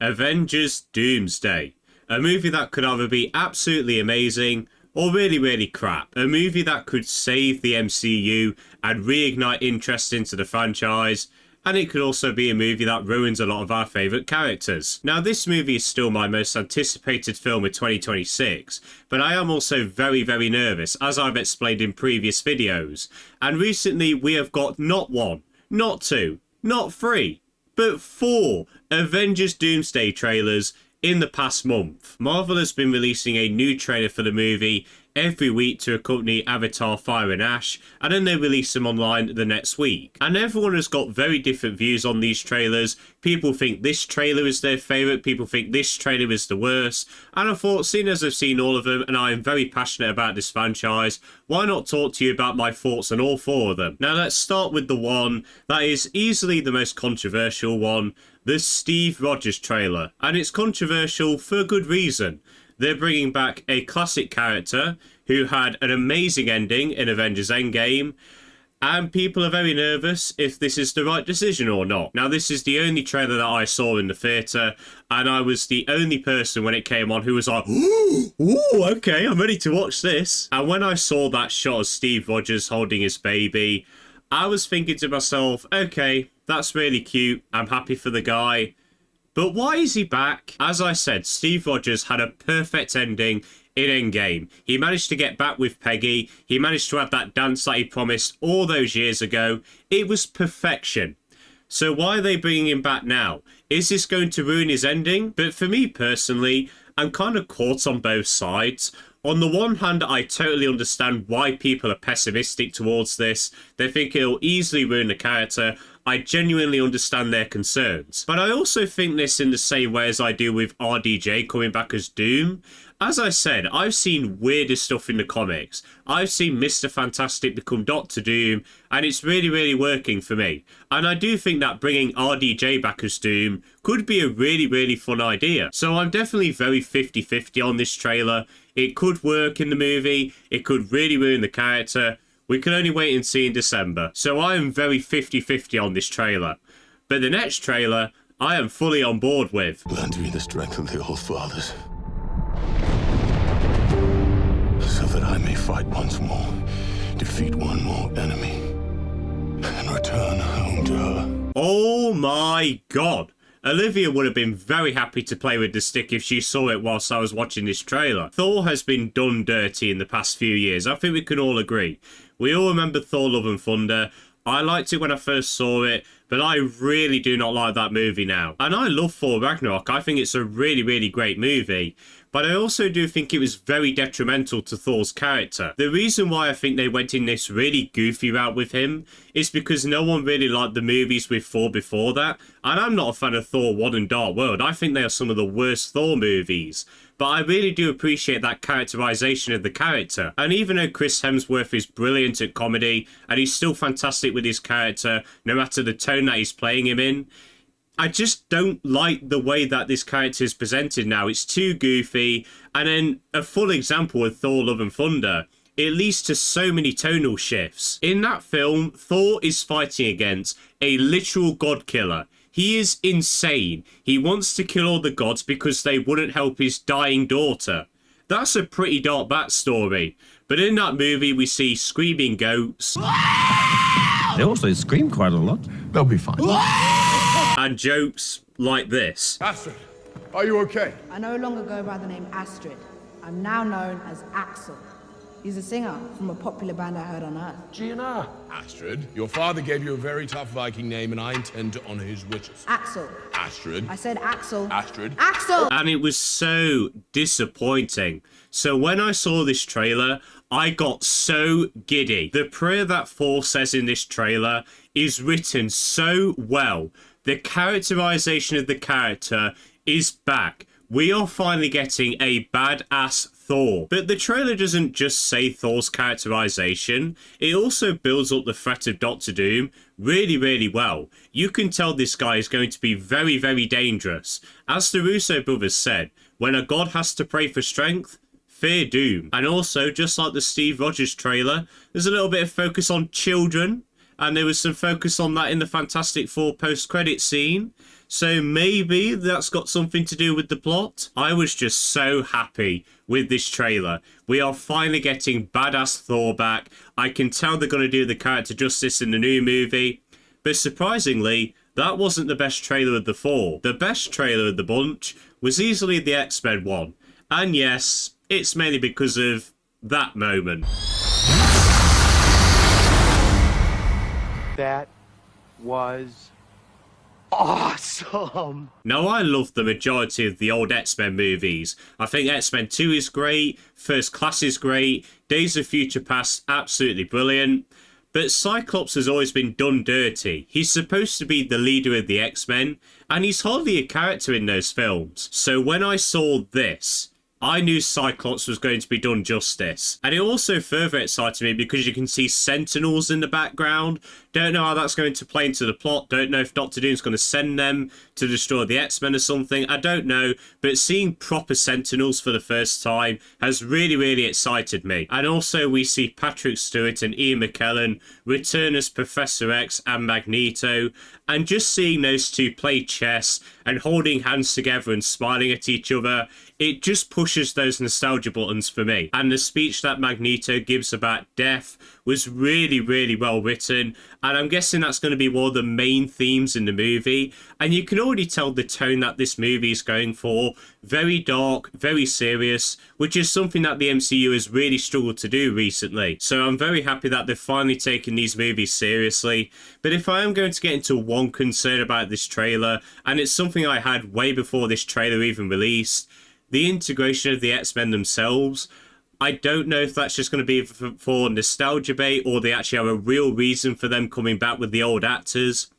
Avengers Doomsday. A movie that could either be absolutely amazing or really, really crap. A movie that could save the MCU and reignite interest into the franchise. And it could also be a movie that ruins a lot of our favourite characters. Now, this movie is still my most anticipated film of 2026, but I am also very, very nervous, as I've explained in previous videos. And recently, we have got not one, not two, not three, but 4 Avengers Doomsday trailers in the past month. Marvel has been releasing a new trailer for the movie every week to accompany Avatar Fire and Ash, and then they release them online the next week. And everyone has got very different views on these trailers. People think this trailer is their favourite, people think this trailer is the worst, and I thought, seeing as I've seen all of them and I am very passionate about this franchise, why not talk to you about my thoughts on all 4 of them. Now let's start with the one that is easily the most controversial one, the Steve Rogers trailer. And it's controversial for a good reason. They're bringing back a classic character who had an amazing ending in Avengers Endgame, and people are very nervous if this is the right decision or not. Now, this is the only trailer that I saw in the theatre, and I was the only person when it came on who was like, ooh, okay, I'm ready to watch this. And when I saw that shot of Steve Rogers holding his baby, I was thinking to myself, okay, that's really cute, I'm happy for the guy. But why is he back? As I said, Steve Rogers had a perfect ending in Endgame. He managed to get back with Peggy. He managed to have that dance that he promised all those years ago. It was perfection. So why are they bringing him back now? Is this going to ruin his ending? But for me personally, I'm kind of caught on both sides. On the one hand, I totally understand why people are pessimistic towards this. They think it'll easily ruin the character. I genuinely understand their concerns. But I also think this in the same way as I do with RDJ coming back as Doom. As I said, I've seen weirder stuff in the comics. I've seen Mr. Fantastic become Doctor Doom, and it's really, really working for me. And I do think that bringing RDJ back as Doom could be a really, really fun idea. So I'm definitely very 50-50 on this trailer. It could work in the movie. It could really ruin the character. We can only wait and see in December. So I am very 50-50 on this trailer. But the next trailer, I am fully on board with. Lend me the strength of the All Fathers, so that I may fight once more, defeat one more enemy, and return home to her. Oh my god! Olivia would have been very happy to play with the stick if she saw it whilst I was watching this trailer. Thor has been done dirty in the past few years. I think we can all agree. We all remember Thor Love and Thunder. I liked it when I first saw it, but I really do not like that movie now. And I love Thor Ragnarok. I think it's a really, really great movie. But I also do think it was very detrimental to Thor's character. The reason why I think they went in this really goofy route with him is because no one really liked the movies with Thor before that. And I'm not a fan of Thor 1 and Dark World. I think they are some of the worst Thor movies. But I really do appreciate that characterization of the character. And even though Chris Hemsworth is brilliant at comedy, and he's still fantastic with his character, no matter the tone that he's playing him in, I just don't like the way that this character is presented now. It's too goofy. And then a full example of Thor Love and Thunder, it leads to so many tonal shifts. In that film, Thor is fighting against a literal god killer. He is insane. He wants to kill all the gods because they wouldn't help his dying daughter. That's a pretty dark backstory. But in that movie, we see screaming goats. They also scream quite a lot. They'll be fine. And jokes like this. Astrid, are you okay? I no longer go by the name Astrid. I'm now known as Axel. He's a singer from a popular band I heard on Earth. Gina. Astrid, your father gave you a very tough Viking name, and I intend to honor his wishes. Axel. Astrid. I said Axel. Astrid. Axel! And it was so disappointing. So when I saw this trailer, I got so giddy. The prayer that Thor says in this trailer is written so well. The characterization of the character is back. We are finally getting a badass Thor. But the trailer doesn't just say Thor's characterization, it also builds up the threat of Doctor Doom really, really well. You can tell this guy is going to be very, very dangerous. As the Russo brothers said, when a god has to pray for strength, fear Doom. And also, just like the Steve Rogers trailer, there's a little bit of focus on children, and there was some focus on that in the Fantastic Four post-credit scene. So maybe that's got something to do with the plot. I was just so happy with this trailer. We are finally getting badass Thor back. I can tell they're going to do the character justice in the new movie. But surprisingly, that wasn't the best trailer of the four. The best trailer of the bunch was easily the X-Men one. And yes, it's mainly because of that moment. That was awesome. Now, I love the majority of the old X-Men movies. I think X-Men 2 is great, First Class is great, Days of Future Past, absolutely brilliant. But Cyclops has always been done dirty. He's supposed to be the leader of the X-Men, and he's hardly a character in those films. So when I saw this, I knew Cyclops was going to be done justice. And it also further excited me because you can see Sentinels in the background. Don't know how that's going to play into the plot. Don't know if Doctor Doom's going to send them to destroy the X-Men or something. I don't know. But seeing proper Sentinels for the first time has really, really excited me. And also we see Patrick Stewart and Ian McKellen return as Professor X and Magneto. And just seeing those two play chess and holding hands together and smiling at each other, it just pushes those nostalgia buttons for me. And the speech that Magneto gives about death was really, really well written. And I'm guessing that's going to be one of the main themes in the movie. And you can already tell the tone that this movie is going for. Very dark, very serious, which is something that the MCU has really struggled to do recently. So I'm very happy that they've finally taken these movies seriously. But if I am going to get into one concern about this trailer, and it's something I had way before this trailer even released, the integration of the X-Men themselves. I don't know if that's just going to be for nostalgia bait or they actually have a real reason for them coming back with the old actors.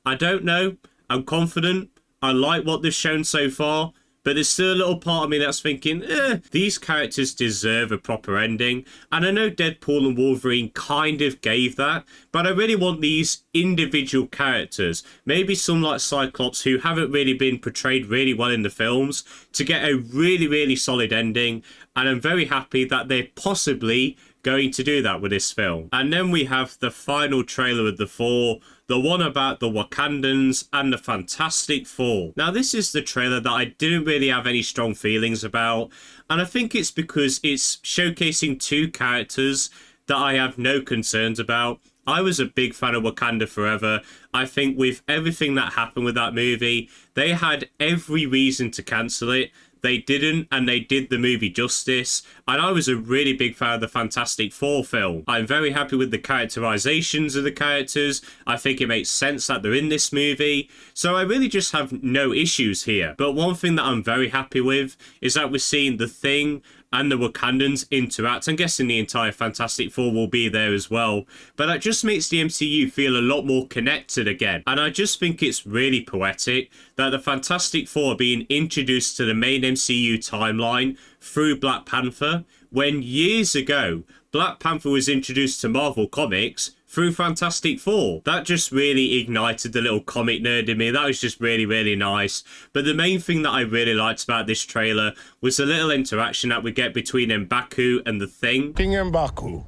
I don't know. I'm confident. I like what they've shown so far. But there's still a little part of me that's thinking, these characters deserve a proper ending. And I know Deadpool and Wolverine kind of gave that, but I really want these individual characters, maybe some like Cyclops who haven't really been portrayed really well in the films, to get a really, really solid ending. And I'm very happy that they're possibly going to do that with this film. And then we have the final trailer of the four, the one about the Wakandans and the Fantastic Four. Now, this is the trailer that I didn't really have any strong feelings about, and I think it's because it's showcasing two characters that I have no concerns about. I was a big fan of Wakanda Forever. I think with everything that happened with that movie, they had every reason to cancel it. They didn't, and they did the movie justice. And I was a really big fan of the Fantastic Four film. I'm very happy with the characterizations of the characters. I think it makes sense that they're in this movie. So I really just have no issues here. But one thing that I'm very happy with is that we're seeing The Thing and the Wakandans interact. I'm guessing the entire Fantastic Four will be there as well. But that just makes the MCU feel a lot more connected again. And I just think it's really poetic that the Fantastic Four are being introduced to the main MCU timeline through Black Panther, when years ago, Black Panther was introduced to Marvel Comics through Fantastic Four. That just really ignited the little comic nerd in me. That was just really, really nice. But the main thing that I really liked about this trailer was the little interaction that we get between M'Baku and The Thing. King M'Baku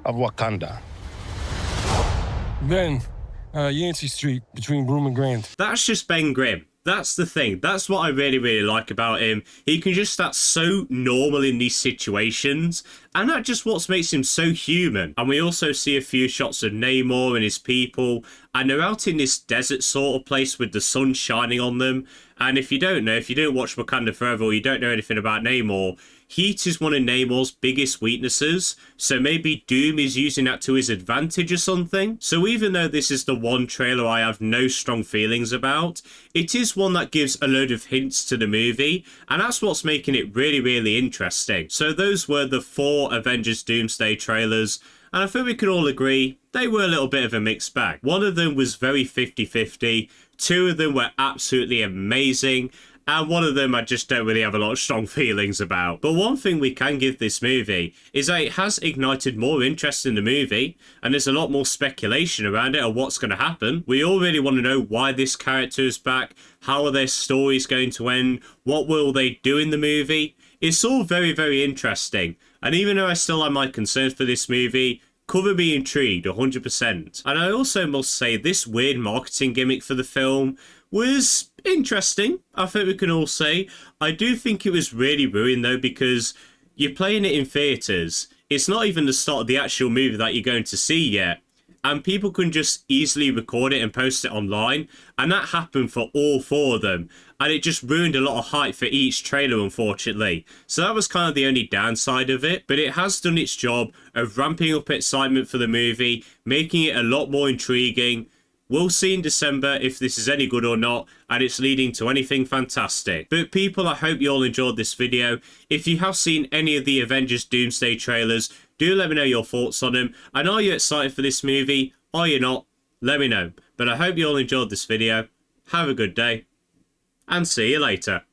of Wakanda. Ben, Yancey Street between Broome and Grand. That's just Ben Grimm. That's the thing. That's what I really, really like about him. He can just act so normal in these situations, and that's just what makes him so human. And we also see a few shots of Namor and his people, and they're out in this desert sort of place with the sun shining on them. And if you don't know, if you didn't watch Wakanda Forever or you don't know anything about Namor, heat is one of Namor's biggest weaknesses, so maybe Doom is using that to his advantage or something. So even though this is the one trailer I have no strong feelings about, it is one that gives a load of hints to the movie, and that's what's making it really, really interesting. So those were the 4 Avengers Doomsday trailers, and I think we can all agree they were a little bit of a mixed bag. One of them was very 50-50, 2 of them were absolutely amazing, and one of them I just don't really have a lot of strong feelings about. But one thing we can give this movie is that it has ignited more interest in the movie, and there's a lot more speculation around it of what's going to happen. We all really want to know why this character is back, how are their stories going to end, what will they do in the movie. It's all very, very interesting, and even though I still have my concerns for this movie, cover me intrigued 100%. And I also must say this weird marketing gimmick for the film was interesting, I think we can all say. I do think it was really ruined though, because you're playing it in theatres. It's not even the start of the actual movie that you're going to see yet. And people can just easily record it and post it online. And that happened for all 4 of them. And it just ruined a lot of hype for each trailer, unfortunately. So that was kind of the only downside of it. But it has done its job of ramping up excitement for the movie, making it a lot more intriguing. We'll see in December if this is any good or not, and it's leading to anything fantastic. But people, I hope you all enjoyed this video. If you have seen any of the Avengers Doomsday trailers, do let me know your thoughts on them. And are you excited for this movie? Are you not? Let me know. But I hope you all enjoyed this video. Have a good day, and see you later.